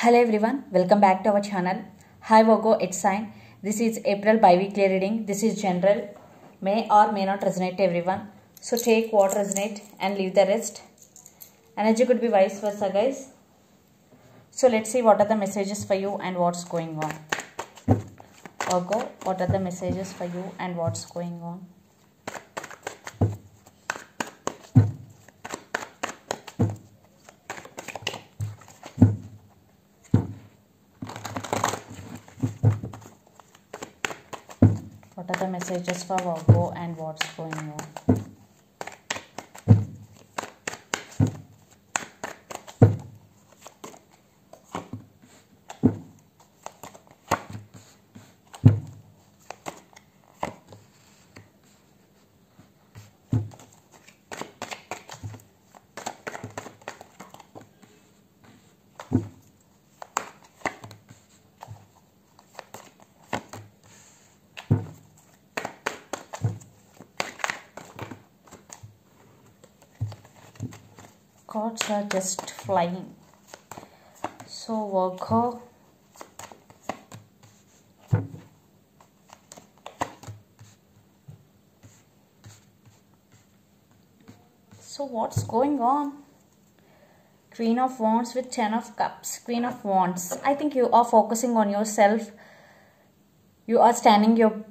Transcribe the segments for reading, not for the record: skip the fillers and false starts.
Hello everyone, welcome back to our channel. Hi Virgo, it's sign. This is April bi-weekly reading. This is general. May or may not resonate to everyone. So take what resonate and leave the rest. Energy could be vice versa, guys. So let's see what are the messages for you and what's going on. Virgo, what are the messages for you and what's going on? What are the messages for Virgo and what's going on? Cards are just flying. So Virgo, so what's going on? Queen of Wands with Ten of Cups. Queen of Wands. I think you are focusing on yourself. You are standing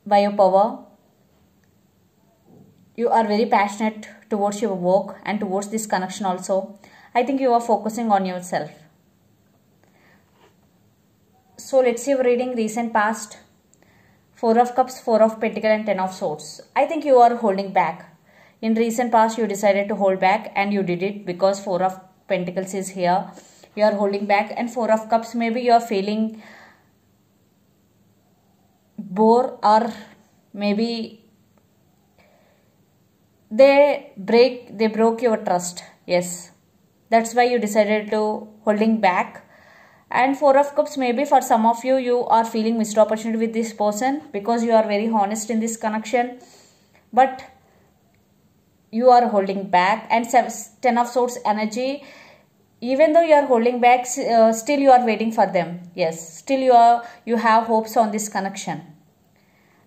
by your power. You are very passionate towards your work and towards this connection also. I think you are focusing on yourself. So let's see your reading recent past. Four of Cups, Four of Pentacles and Ten of Swords. I think you are holding back. In recent past you decided to hold back and you did it because Four of Pentacles is here. You are holding back, and Four of Cups, maybe you are feeling bored, or maybe they broke your trust. Yes, that's why you decided to holding back. And Four of Cups, maybe for some of you, you are feeling missed opportunity with this person because you are very honest in this connection, but you are holding back. And Ten of Swords energy, even though you are holding back, still you are waiting for them. Yes, still you have hopes on this connection.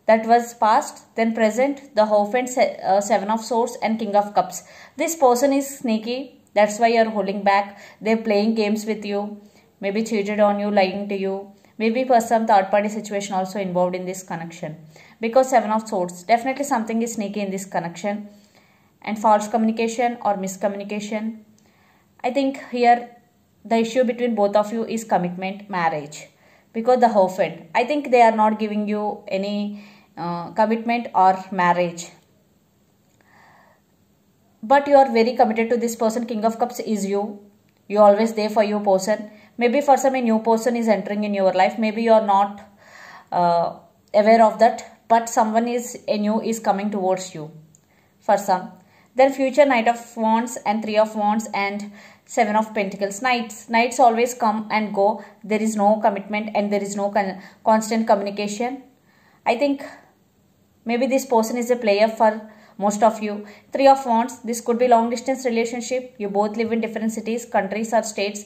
That was past. Then present, the Hierophant, Seven of Swords and King of Cups. This person is sneaky. That's why you are holding back. They're playing games with you. Maybe cheated on you, lying to you. Maybe for some third party situation also involved in this connection. Because Seven of Swords, definitely something is sneaky in this connection. And false communication or miscommunication. I think here the issue between both of you is commitment, marriage. Because the Hierophant, I think they are not giving you any commitment or marriage, but you are very committed to this person. King of Cups is you always there for your person. Maybe for some a new person is entering in your life. Maybe you are not aware of that, but someone is coming towards you for some. Then future, Knight of Wands and Three of Wands and Seven of Pentacles. Knights always come and go. There is no commitment and there is no constant communication. I think maybe this person is a player for most of you. Three of Wands, this could be long distance relationship. You both live in different cities, countries or states.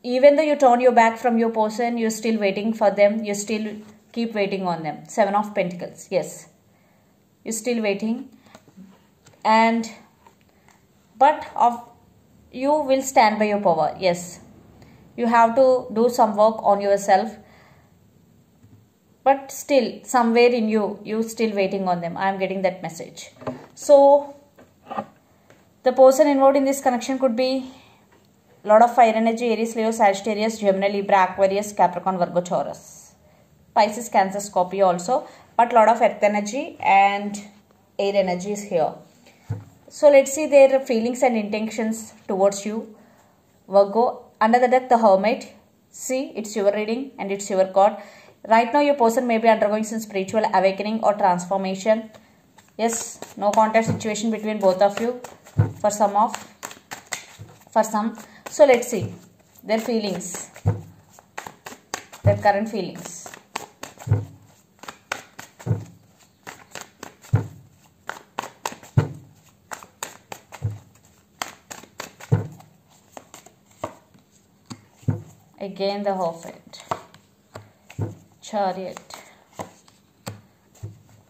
Even though you turn your back from your person, you're still waiting for them. You still keep waiting on them. Seven of Pentacles, yes. You're still waiting. But you will stand by your power. Yes, you have to do some work on yourself, but still somewhere in you still waiting on them. I am getting that message. So the person involved in this connection could be a lot of fire energy: Aries, Leo, Sagittarius, Gemini, Libra, Aquarius, Capricorn, Virgo, Taurus, Pisces, Cancer, Scorpio also, but a lot of earth energy and air energy is here. So let's see their feelings and intentions towards you, Virgo. Under the deck, the Hermit. See, it's your reading and it's your card. Right now, your person may be undergoing some spiritual awakening or transformation. Yes, no contact situation between both of you for some. So let's see their feelings, their current feelings. Again the Hierophant, Chariot,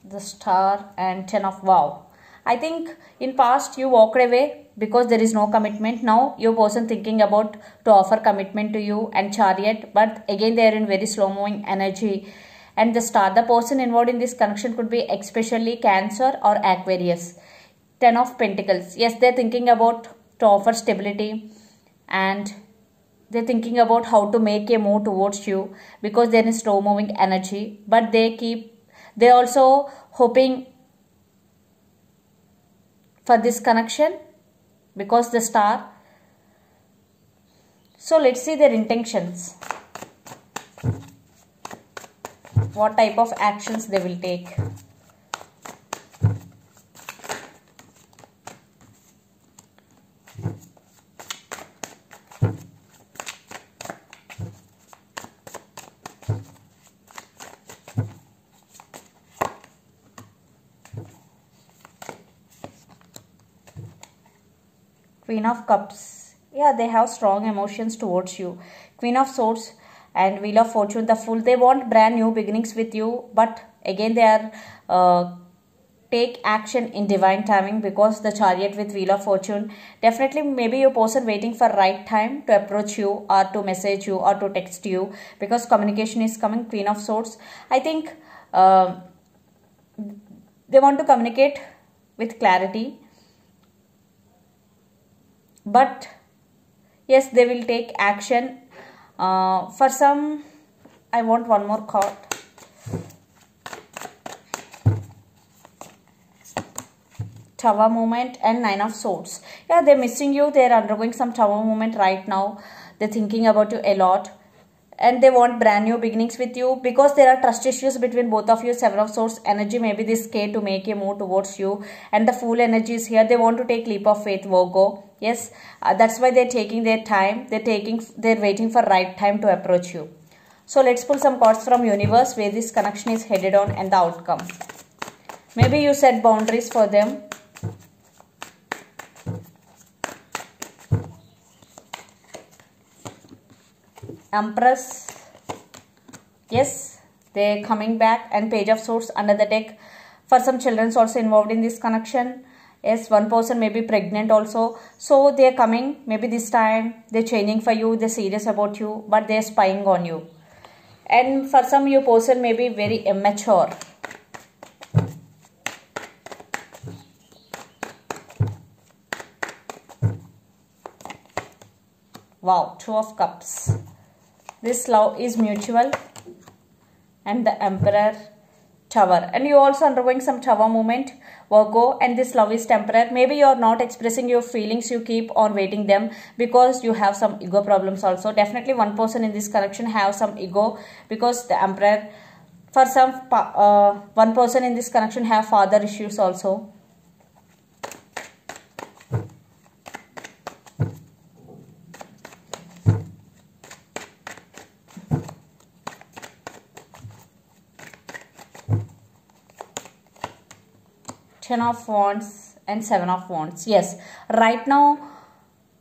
the Star, and Ten of Wow. I think in past you walked away because there is no commitment. Now your person thinking about to offer commitment to you, and Chariot, but again they are in very slow moving energy. And the Star, the person involved in this connection could be especially Cancer or Aquarius. Ten of Pentacles. Yes, they are thinking about to offer stability, and they're thinking about how to make a move towards you because there is slow moving energy. But they also hoping for this connection because the Star. So let's see their intentions. What type of actions they will take. Queen of Cups. Yeah, they have strong emotions towards you. Queen of Swords and Wheel of Fortune, the Fool. They want brand new beginnings with you, but again they are take action in divine timing because the Chariot with Wheel of Fortune. Definitely maybe your person waiting for right time to approach you or to message you or to text you because communication is coming. Queen of Swords. I think they want to communicate with clarity. But yes, they will take action. For some, I want one more card. Tower movement and Nine of Swords. Yeah, they're missing you. They're undergoing some tower movement right now. They're thinking about you a lot. And they want brand new beginnings with you because there are trust issues between both of you. Seven of Swords energy, maybe this scared to make a move towards you, and the Fool energy is here. They want to take leap of faith, Virgo. Yes, that's why they're taking their time. They're waiting for right time to approach you. So let's pull some cards from universe where this connection is headed on and the outcome. Maybe you set boundaries for them. Empress. Yes, they're coming back, and Page of Swords under the deck. For some children's also involved in this connection. Yes, one person may be pregnant also. So they're coming. Maybe this time they're changing for you. They're serious about you, but they're spying on you. And for some, your person may be very immature. Wow, Two of Cups. This love is mutual, and the Emperor, Tower, and you also undergoing some tower movement, Virgo, and this love is temporary. Maybe you are not expressing your feelings, you keep on waiting them because you have some ego problems also. Definitely one person in this connection have some ego because the Emperor. For some, one person in this connection have father issues also. Ten of Wands and Seven of Wands. Yes, right now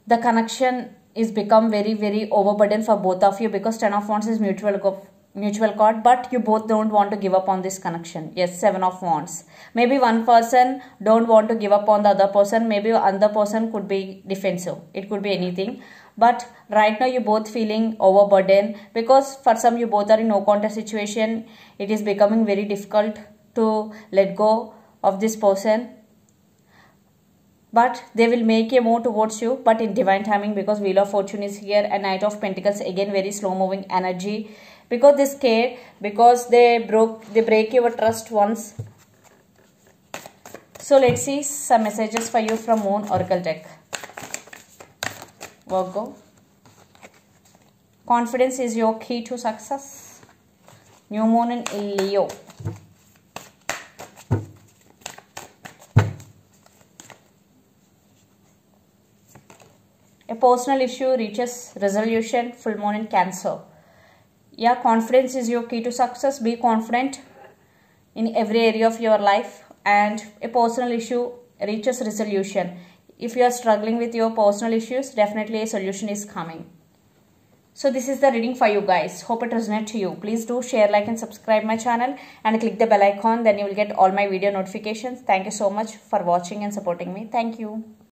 the connection is become very, very overburdened for both of you because Ten of Wands is mutual card, but you both don't want to give up on this connection. Yes, Seven of Wands. Maybe one person don't want to give up on the other person. Maybe other person could be defensive. It could be anything. But right now you both feeling overburdened because for some you both are in no contest situation. It is becoming very difficult to let go of this person, but they will make a move towards you, but in divine timing because Wheel of Fortune is here and Knight of Pentacles, again very slow moving energy because they scared, because they break your trust once. So let's see some messages for you from Moon Oracle deck. Virgo. Confidence is your key to success. New Moon in Leo. A personal issue reaches resolution. Full Moon in Cancer. Yeah, confidence is your key to success. Be confident in every area of your life, and a personal issue reaches resolution. If you are struggling with your personal issues, definitely a solution is coming. So this is the reading for you guys. Hope it resonates to you. Please do share, like and subscribe my channel and click the bell icon. Then you will get all my video notifications. Thank you so much for watching and supporting me. Thank you.